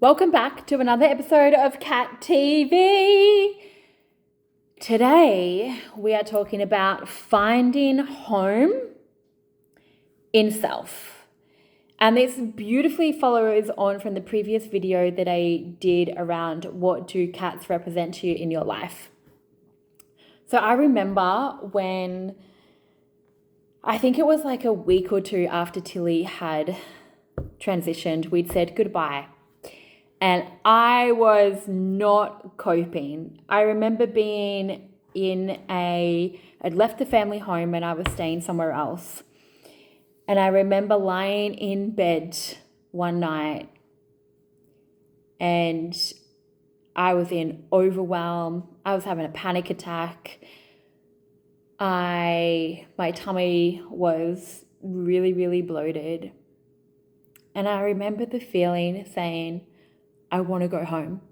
Welcome back to another episode of Cat TV. Today we are talking about finding home in self. And this beautifully follows on from the previous video that I did around what do cats represent to you in your life. So I remember when, I think it was like a week or two after Tilly had transitioned, we'd said goodbye. And I was not coping. I remember being I'd left the family home and I was staying somewhere else. And I remember lying in bed one night and I was in overwhelm. I was having a panic attack. My tummy was really, really bloated. And I remember the feeling saying, I want to go home.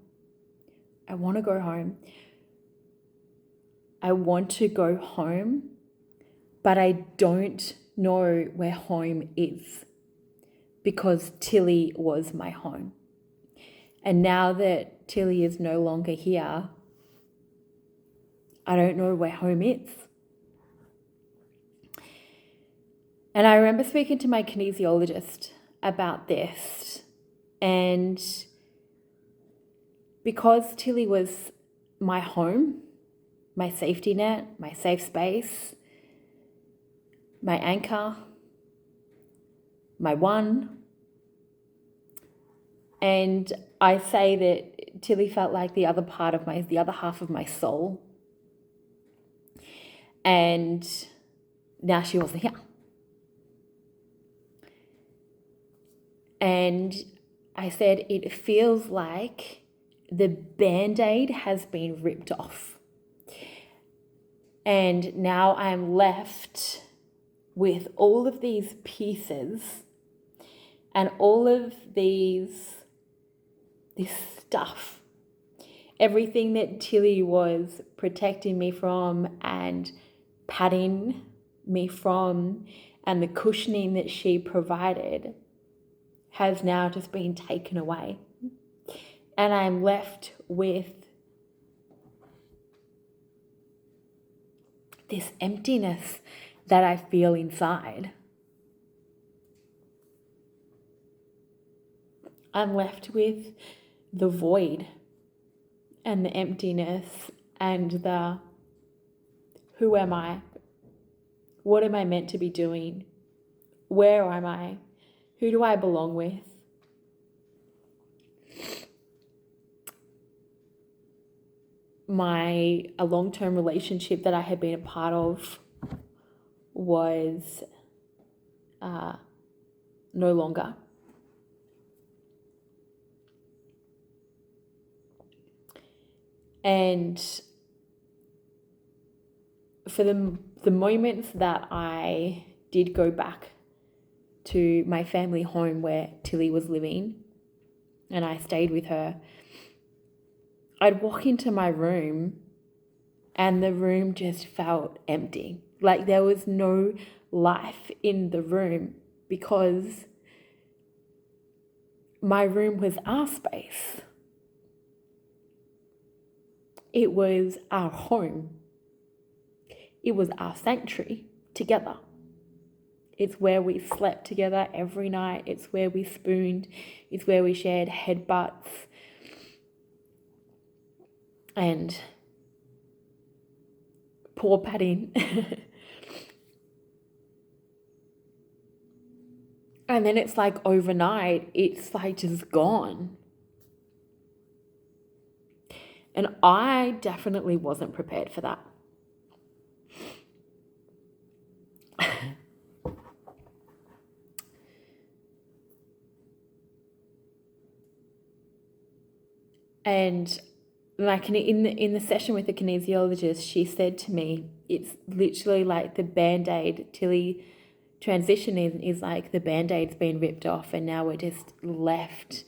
I want to go home. I want to go home, but I don't know where home is because Tilly was my home. And now that Tilly is no longer here, I don't know where home is. And I remember speaking to my kinesiologist about this, and because Tilly was my home, my safety net, my safe space, my anchor, my one, and I say that Tilly felt like the other half of my soul. And now she wasn't here. And I said, it feels like the Band-Aid has been ripped off. And now I'm left with all of these pieces and all of this stuff. Everything that Tilly was protecting me from and patting me from and the cushioning that she provided has now just been taken away. And I'm left with this emptiness that I feel inside. I'm left with the void and the emptiness and the who am I? What am I meant to be doing? Where am I? Who do I belong with? A long-term relationship that I had been a part of was no longer. And for the moments that I did go back to my family home where Tilly was living and I stayed with her, I'd walk into my room and the room just felt empty. Like there was no life in the room because my room was our space. It was our home. It was our sanctuary together. It's where we slept together every night. It's where we spooned. It's where we shared headbutts and paw patting. And then it's like overnight, it's like just gone. And I definitely wasn't prepared for that. And like in the session with the kinesiologist, she said to me, it's literally like the Band-Aid. Tilly transitioning is like the Band-Aid's been ripped off and now we're just left.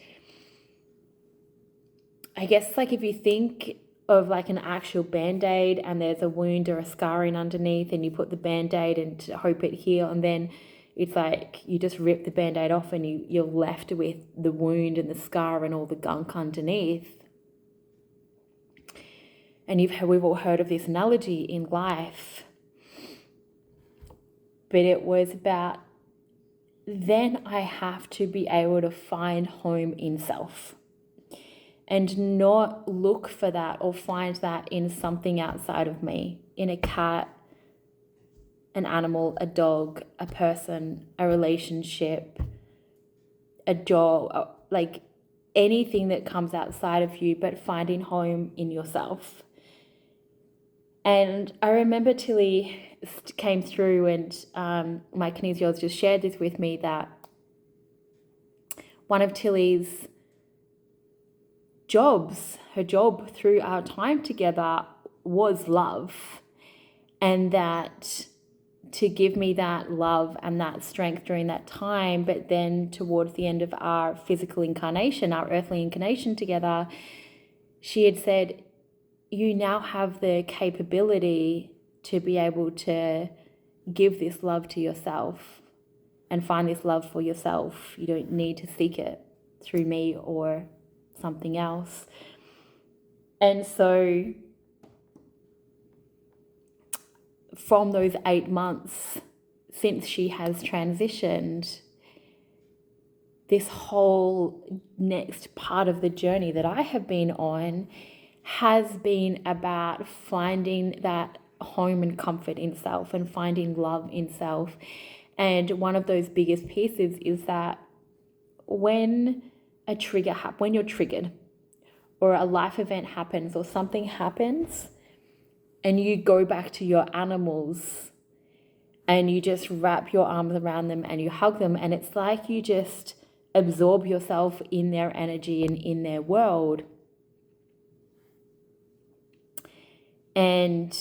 I guess like if you think of like an actual Band-Aid and there's a wound or a scarring underneath and you put the Band-Aid and to hope it heals, and then it's like you just rip the Band-Aid off and you're left with the wound and the scar and all the gunk underneath. And we've all heard of this analogy in life. But it was about, then I have to be able to find home in self and not look for that or find that in something outside of me, in a cat, an animal, a dog, a person, a relationship, a job, like anything that comes outside of you, but finding home in yourself. And I remember Tilly came through and my kinesiologist just shared this with me, that one of Tilly's her job through our time together was love, and that to give me that love and that strength during that time. But then towards the end of our physical incarnation, our earthly incarnation together, she had said, you now have the capability to be able to give this love to yourself and find this love for yourself. You don't need to seek it through me or something else. And so from those 8 months since she has transitioned, this whole next part of the journey that I have been on has been about finding that home and comfort in self and finding love in self. And one of those biggest pieces is that when you're triggered or a life event happens or something happens, and you go back to your animals and you just wrap your arms around them and you hug them, and it's like you just absorb yourself in their energy and in their world. And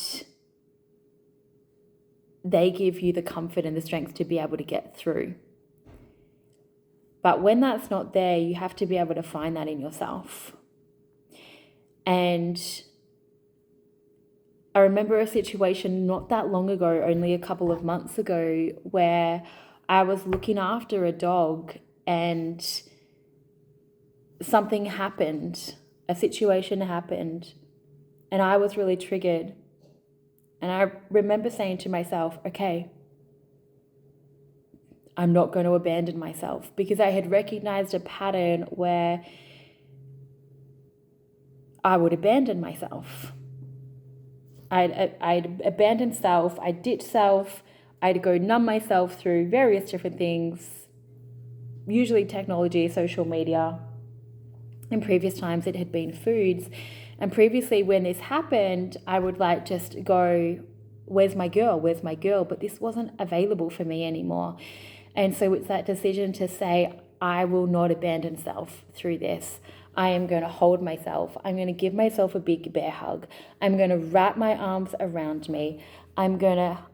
they give you the comfort and the strength to be able to get through. But when that's not there, you have to be able to find that in yourself. And I remember a situation not that long ago, only a couple of months ago, where I was looking after a dog and something happened, a situation happened, and I was really triggered. And I remember saying to myself, okay, I'm not going to abandon myself, because I had recognized a pattern where I would abandon myself. I'd abandon self, I'd ditch self, I'd go numb myself through various different things, usually technology, social media. In previous times it had been foods. And previously when this happened, I would just go, where's my girl? But this wasn't available for me anymore. And so it's that decision to say, I will not abandon self through this. I am going to hold myself. I'm going to give myself a big bear hug. I'm going to wrap my arms around me. I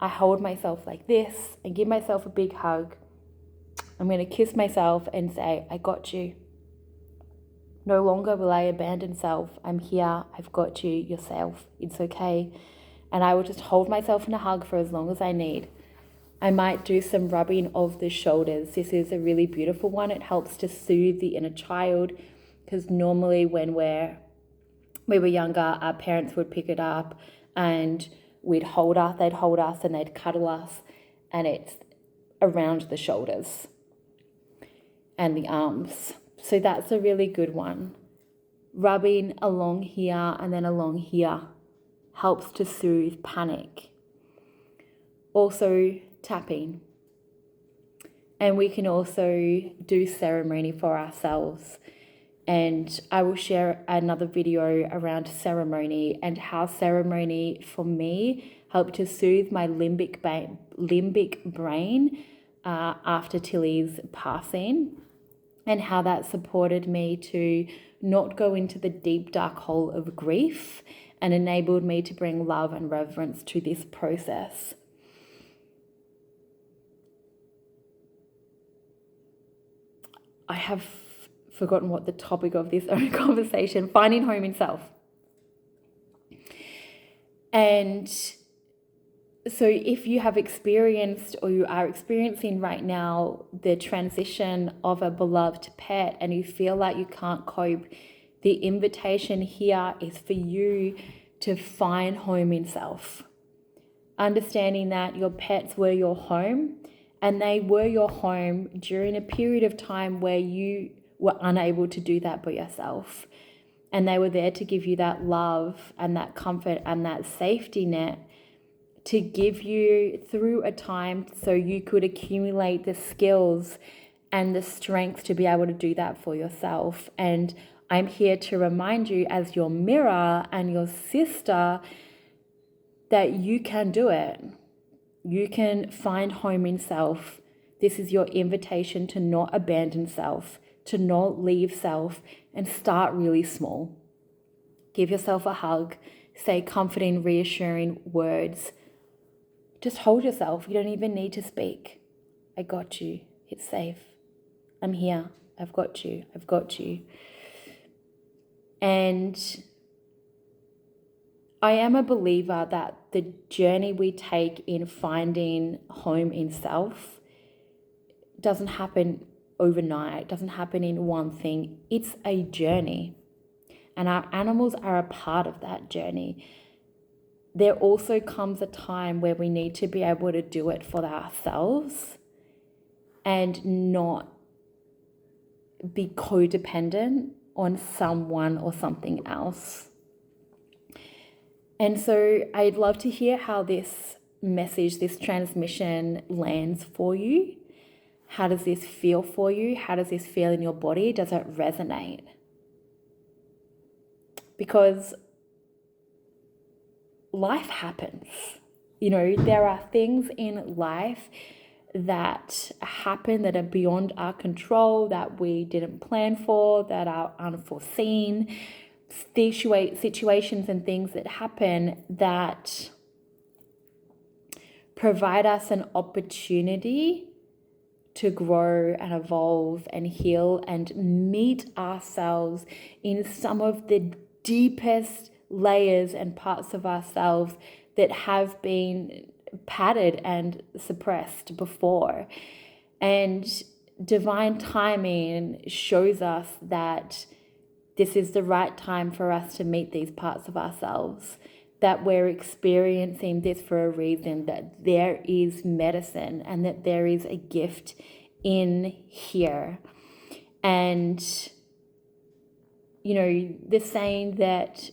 hold myself like this and give myself a big hug. I'm going to kiss myself and say, I got you. No longer will I abandon self. I'm here. I've got you. Yourself. It's okay. And I will just hold myself in a hug for as long as I need. I might do some rubbing of the shoulders. This is a really beautiful one. It helps to soothe the inner child, because normally when we were younger, our parents would pick it up and they'd hold us and they'd cuddle us, and it's around the shoulders and the arms. So that's a really good one. Rubbing along here and then along here helps to soothe panic. Also tapping. And we can also do ceremony for ourselves. And I will share another video around ceremony and how ceremony for me helped to soothe my limbic brain after Tilly's passing, and how that supported me to not go into the deep dark hole of grief and enabled me to bring love and reverence to this process. I have forgotten what the topic of this own conversation, finding home in self. And So if you have experienced or you are experiencing right now the transition of a beloved pet and you feel like you can't cope, the invitation here is for you to find home in self. Understanding that your pets were your home, and they were your home during a period of time where you were unable to do that by yourself. And they were there to give you that love and that comfort and that safety net to give you through a time so you could accumulate the skills and the strength to be able to do that for yourself. And I'm here to remind you, as your mirror and your sister, that you can do it. You can find home in self. This is your invitation to not abandon self, to not leave self, and start really small. Give yourself a hug, say comforting, reassuring words. Just hold yourself. You don't even need to speak. I got you. It's safe. I'm here. I've got you. I've got you. And I am a believer that the journey we take in finding home in self doesn't happen overnight, doesn't happen in one thing. It's a journey. And our animals are a part of that journey. There also comes a time where we need to be able to do it for ourselves and not be codependent on someone or something else. And so I'd love to hear how this message, this transmission lands for you. How does this feel for you? How does this feel in your body? Does it resonate? Because life happens. There are things in life that happen that are beyond our control, that we didn't plan for, that are unforeseen, situations and things that happen that provide us an opportunity to grow and evolve and heal and meet ourselves in some of the deepest layers and parts of ourselves that have been padded and suppressed before. And divine timing shows us that this is the right time for us to meet these parts of ourselves, that we're experiencing this for a reason, that there is medicine and that there is a gift in here. And, the saying that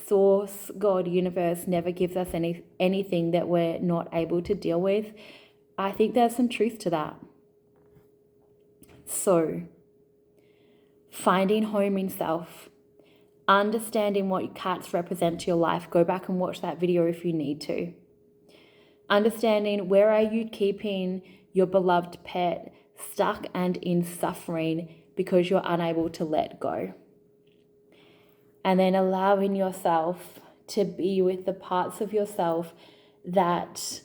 Source, God, universe never gives us anything that we're not able to deal with, I think there's some truth to that. So, finding home in self, understanding what cats represent to your life. Go back and watch that video if you need to. Understanding where are you keeping your beloved pet stuck and in suffering because you're unable to let go. And then allowing yourself to be with the parts of yourself that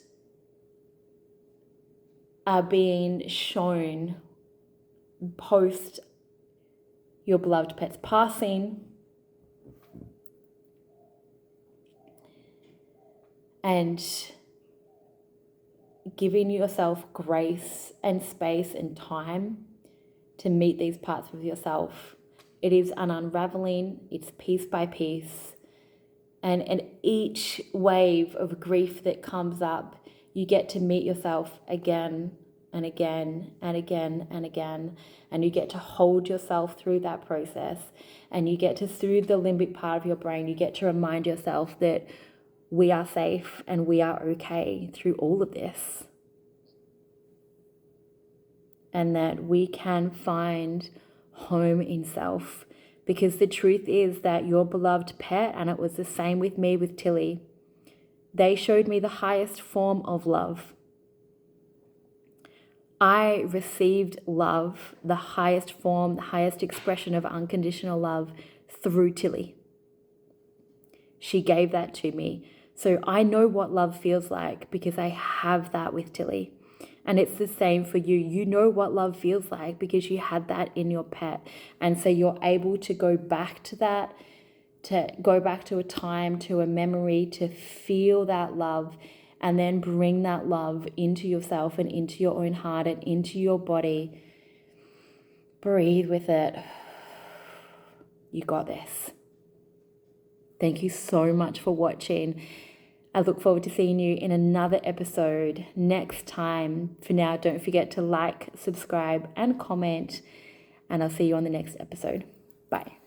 are being shown post your beloved pet's passing, and giving yourself grace and space and time to meet these parts of yourself. It is an unraveling, it's piece by piece. And each wave of grief that comes up, you get to meet yourself again and again and again and again. And you get to hold yourself through that process. And you get to soothe the limbic part of your brain. You get to remind yourself that we are safe and we are okay through all of this. And that we can find home in self. Because the truth is that your beloved pet, and it was the same with me with Tilly, they showed me the highest form of love. I received love, the highest form, the highest expression of unconditional love through Tilly. She gave that to me. So I know what love feels like because I have that with Tilly. And it's the same for you. You know what love feels like because you had that in your pet. And so you're able to go back to that, to go back to a time, to a memory, to feel that love and then bring that love into yourself and into your own heart and into your body. Breathe with it. You got this. Thank you so much for watching. I look forward to seeing you in another episode next time. For now, don't forget to like, subscribe, and comment, and I'll see you on the next episode. Bye.